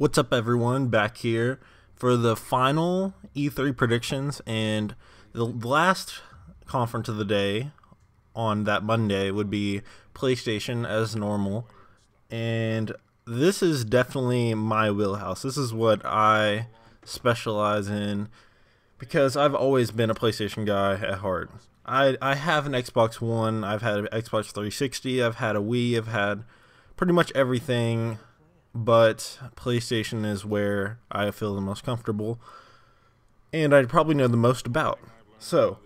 What's up, everyone? Back here for the final E3 predictions, and the last conference of the day on that Monday would be PlayStation as normal. And this is definitely my wheelhouse. This is what I specialize in because I've always been a PlayStation guy at heart. I have an Xbox One, I've had an Xbox 360, I've had a Wii, I've had pretty much everything, but PlayStation is where I feel the most comfortable and I probably know the most about. So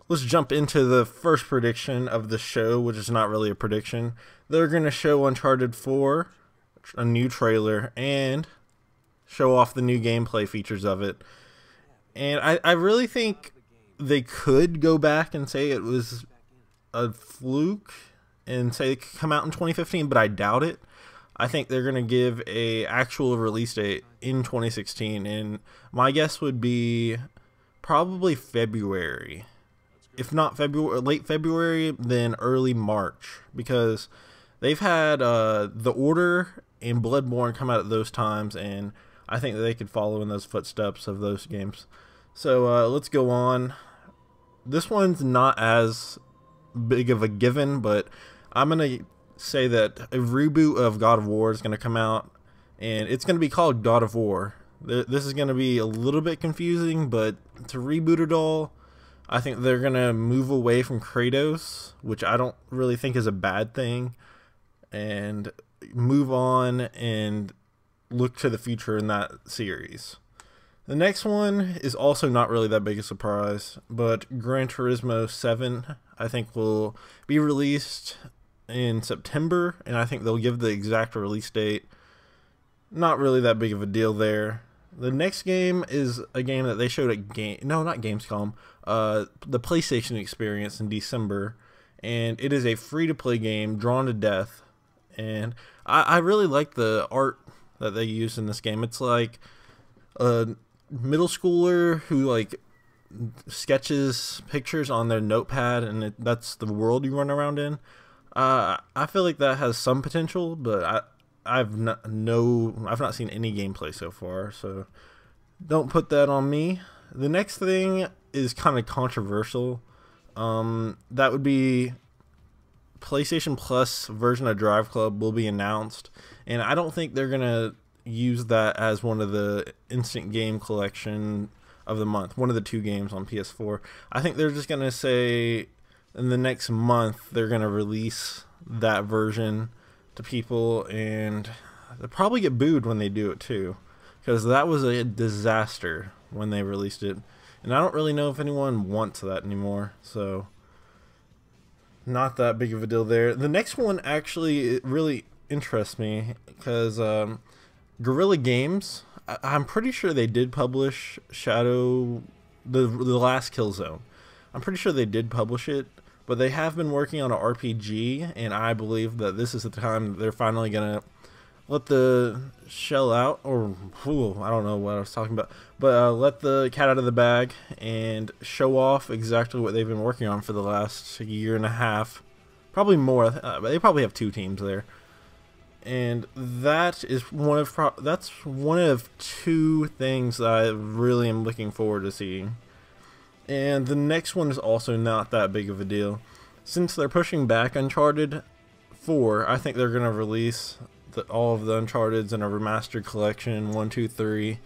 let's jump into the first prediction of the show, which is not really a prediction. They're going to show Uncharted 4, a new trailer, and show off the new gameplay features of it. And I really think they could go back and say it was a fluke and say it could come out in 2015, but I doubt it. I think they're going to give a actual release date in 2016, and my guess would be probably February. If not February, late February, then early March, because they've had The Order and Bloodborne come out at those times, and I think that they could follow in those footsteps of those games. So let's go on. This one's not as big of a given, but I'm going to say that a reboot of God of War is going to come out, and it's going to be called God of War. This is going to be a little bit confusing, but to reboot it all, I think they're going to move away from Kratos, which I don't really think is a bad thing, and move on and look to the future in that series. The next one is also not really that big a surprise, but Gran Turismo 7, I think, will be released in September, and I think they'll give the exact release date. Not really that big of a deal there. The next game is a game that they showed at Gamescom, the PlayStation Experience in December, and it is a free-to-play game, Drawn to Death, and I really like the art that they use in this game. It's like a middle schooler who sketches pictures on their notepad, and that's the world you run around in. I feel like that has some potential, but I've not seen any gameplay so far, so don't put that on me. The next thing is kind of controversial. That would be PlayStation Plus version of Drive Club will be announced, and I don't think they're gonna use that as one of the instant game collection of the month, one of the two games on PS4. I think they're just gonna say in the next month they're gonna release that version to people, and they'll probably get booed when they do it too, because that was a disaster when they released it, and I don't really know if anyone wants that anymore, so not that big of a deal there. The next one actually, it really interests me because Guerrilla Games, I'm pretty sure they did publish the last Killzone. I'm pretty sure they did publish it, but they have been working on an RPG, and I believe that this is the time that they're finally gonna let the shell out, or I don't know what I was talking about, but let the cat out of the bag and show off exactly what they've been working on for the last year and a half, probably more. They probably have two teams there, and that is one of two things that I really am looking forward to seeing. And the next one is also not that big of a deal. Since they're pushing back Uncharted 4, I think they're going to release all of the Uncharteds in a remastered collection, 1, 2, 3.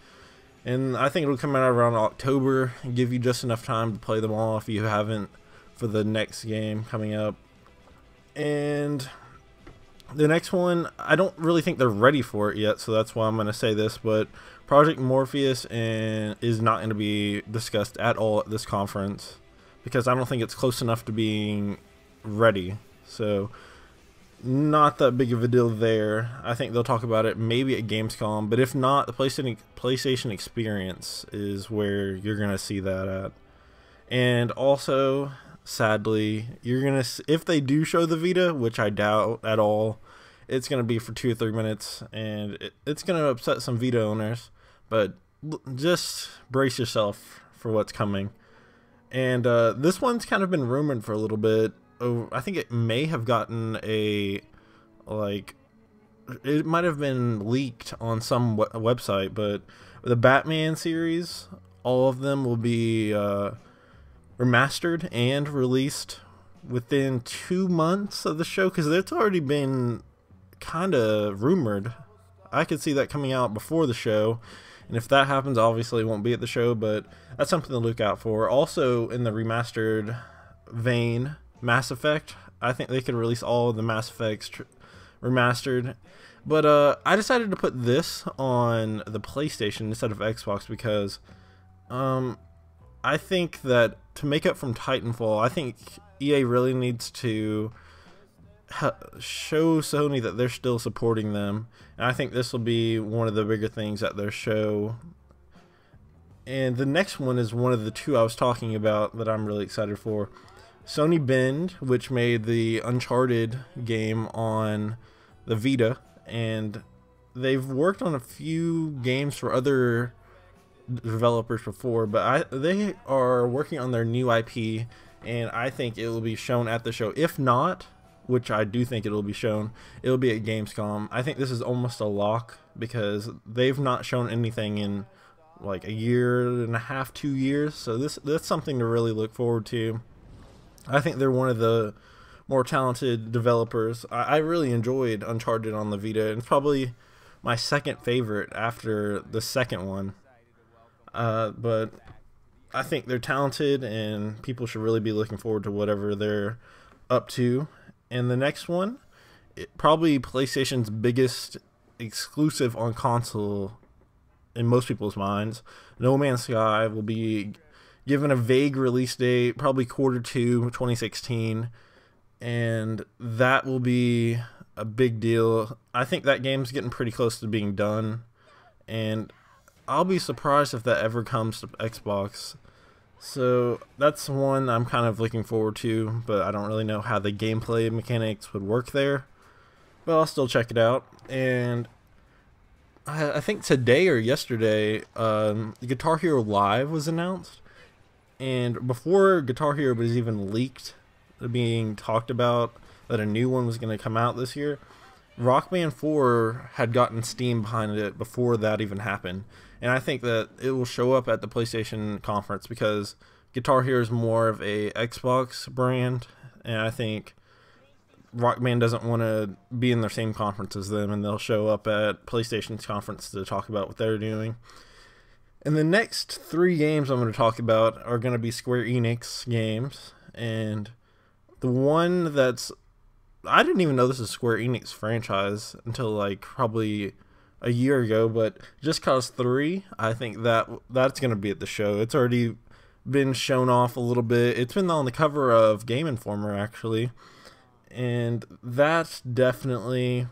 And I think it'll come out around October and give you just enough time to play them all if you haven't for the next game coming up. And the next one, I don't really think they're ready for it yet, so that's why I'm going to say this, but Project Morpheus is not going to be discussed at all at this conference because I don't think it's close enough to being ready. So not that big of a deal there. I think they'll talk about it maybe at Gamescom, but if not, the PlayStation Experience is where you're going to see that at. And also, sadly, if they do show the Vita, which I doubt at all, it's going to be for 2 or 3 minutes, and it's going to upset some Vita owners, but just brace yourself for what's coming. And this one's kind of been rumored for a little bit. I think it may have gotten a it might have been leaked on some website, but the Batman series, all of them will be remastered and released within 2 months of the show, because it's already been kind of rumored. I could see that coming out before the show, and if that happens, obviously it won't be at the show, but that's something to look out for. Also, in the remastered vein, Mass Effect, I think they could release all of the Mass Effects remastered, but I decided to put this on the PlayStation instead of Xbox because I think that to make up from Titanfall, I think EA really needs to show Sony that they're still supporting them, and I think this will be one of the bigger things at their show. And the next one is one of the two I was talking about that I'm really excited for. Sony Bend, which made the Uncharted game on the Vita, and they've worked on a few games for other developers before, but they are working on their new IP, and I think it will be shown at the show. If not, which I do think it will be shown, it will be at Gamescom. I think this is almost a lock because they've not shown anything in like a year and a half, 2 years, so that's something to really look forward to. I think they're one of the more talented developers. I really enjoyed Uncharted on the Vita, and it's probably my second favorite after the second one. But I think they're talented, and people should really be looking forward to whatever they're up to. And the next one, probably PlayStation's biggest exclusive on console in most people's minds, No Man's Sky will be given a vague release date, probably Q2 2016, and that will be a big deal. I think that game's getting pretty close to being done, and I'll be surprised if that ever comes to Xbox. So that's one I'm kind of looking forward to, but I don't really know how the gameplay mechanics would work there, but I'll still check it out. And I think today or yesterday, Guitar Hero Live was announced. And before Guitar Hero was even leaked, being talked about that a new one was going to come out this year, Rock Band 4 had gotten steam behind it before that even happened. And I think that it will show up at the PlayStation conference because Guitar Hero is more of a Xbox brand, and I think Rock Band doesn't want to be in the same conference as them, and they'll show up at PlayStation's conference to talk about what they're doing. And the next 3 games I'm going to talk about are going to be Square Enix games, and the one that's... I didn't even know this is a Square Enix franchise until like probably a year ago, but Just Cause 3, I think that's going to be at the show. It's already been shown off a little bit. It's been on the cover of Game Informer, actually, and that definitely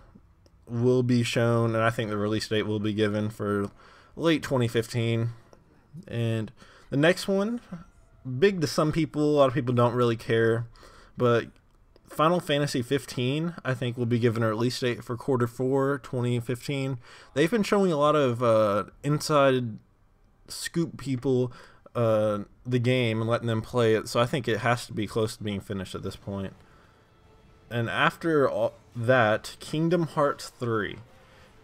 will be shown, and I think the release date will be given for late 2015. And the next one, big to some people, a lot of people don't really care, but Final Fantasy 15, I think, will be given a release date for Q4 2015. They've been showing a lot of inside scoop people the game and letting them play it, so I think it has to be close to being finished at this point. And after all that, Kingdom Hearts 3.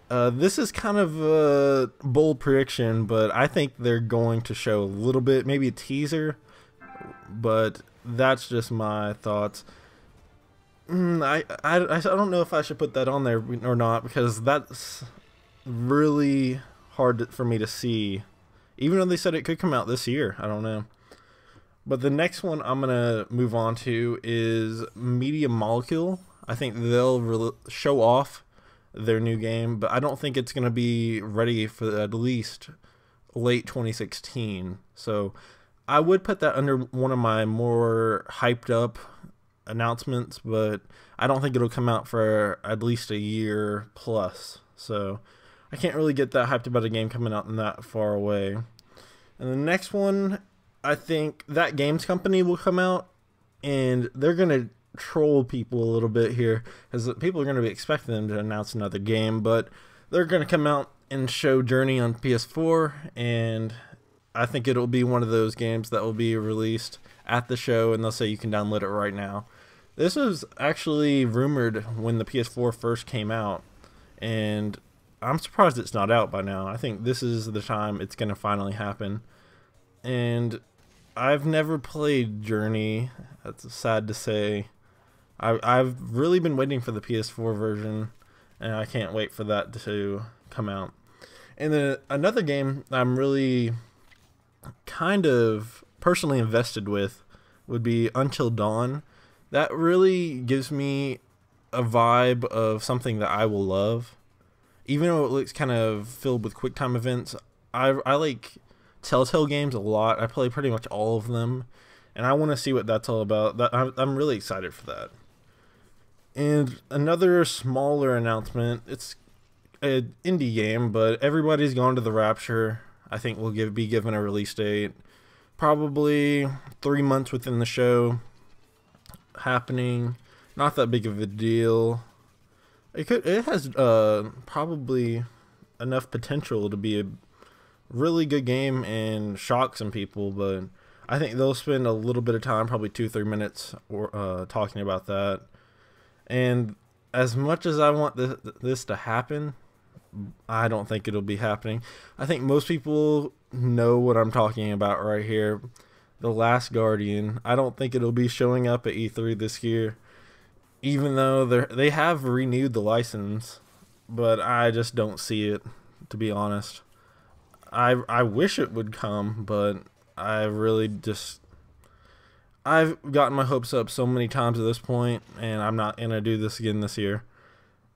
This is kind of a bold prediction, but I think they're going to show a little bit, maybe a teaser, but that's just my thoughts. I don't know if I should put that on there or not, because that's really hard for me to see. Even though they said it could come out this year, I don't know. But the next one I'm going to move on to is Media Molecule. I think they'll show off their new game, but I don't think it's going to be ready for at least late 2016. So I would put that under one of my more hyped up announcements, but I don't think it'll come out for at least a year plus. So I can't really get that hyped about a game coming out that far away. And the next one, I think that games company will come out, and they're going to troll people a little bit here, because people are going to be expecting them to announce another game, but they're going to come out and show Journey on PS4, and I think it'll be one of those games that will be released at the show, and they'll say you can download it right now. This was actually rumored when the PS4 first came out, and I'm surprised it's not out by now. I think this is the time it's going to finally happen. And I've never played Journey. That's sad to say. I've really been waiting for the PS4 version, and I can't wait for that to come out. And then another game I'm really kind of personally invested with would be Until Dawn. That really gives me a vibe of something that I will love. Even though it looks kind of filled with quick time events, I like Telltale games a lot. I play pretty much all of them, and I want to see what that's all about. I'm really excited for that. And another smaller announcement, it's an indie game, but Everybody's Gone to the Rapture, I think will be given a release date. Probably 3 months within the show happening. Not that big of a deal. It has probably enough potential to be a really good game and shock some people, but I think they'll spend a little bit of time, probably 2-3 minutes, talking about that. And as much as I want this to happen, I don't think it'll be happening. I think most people know what I'm talking about right here. The Last Guardian. I don't think it'll be showing up at E3 this year, even though they have renewed the license, but I just don't see it, to be honest. I wish it would come, but I've gotten my hopes up so many times at this point, and I'm not going to do this again this year.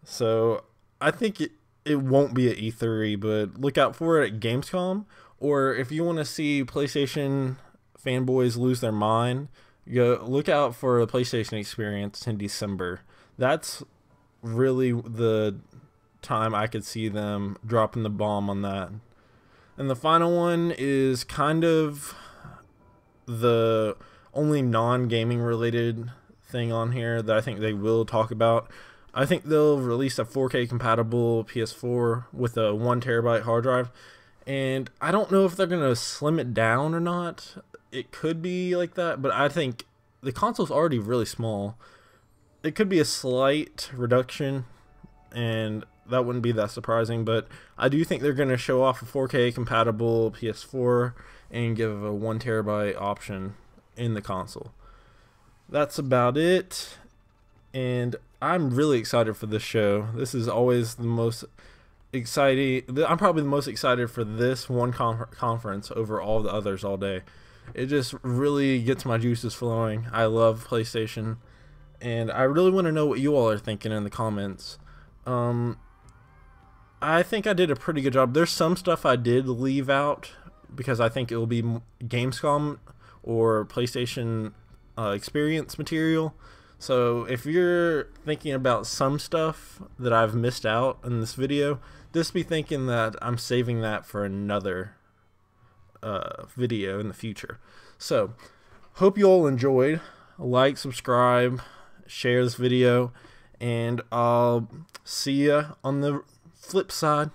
So I think it won't be at E3, but look out for it at Gamescom. Or if you want to see PlayStation fanboys lose their mind, go look out for a PlayStation Experience in December. That's really the time I could see them dropping the bomb on that. And the final one is kind of the only non-gaming related thing on here that I think they will talk about. I think they'll release a 4K compatible PS4 with a 1TB hard drive, and I don't know if they're going to slim it down or not. It could be like that, but I think the console's already really small. It could be a slight reduction, and that wouldn't be that surprising, but I do think they're going to show off a 4K compatible PS4 and give a 1TB option in the console. That's about it, and I'm really excited for this show. This is always the most exciting. I'm probably the most excited for this one conference over all the others all day. It just really gets my juices flowing. I love PlayStation, and I really want to know what you all are thinking in the comments. I think I did a pretty good job. There's some stuff I did leave out because I think it will be Gamescom or PlayStation experience material. So if you're thinking about some stuff that I've missed out in this video, just be thinking that I'm saving that for another video in the future. So hope you all enjoyed. Like, subscribe, share this video, and I'll see ya on the flip side.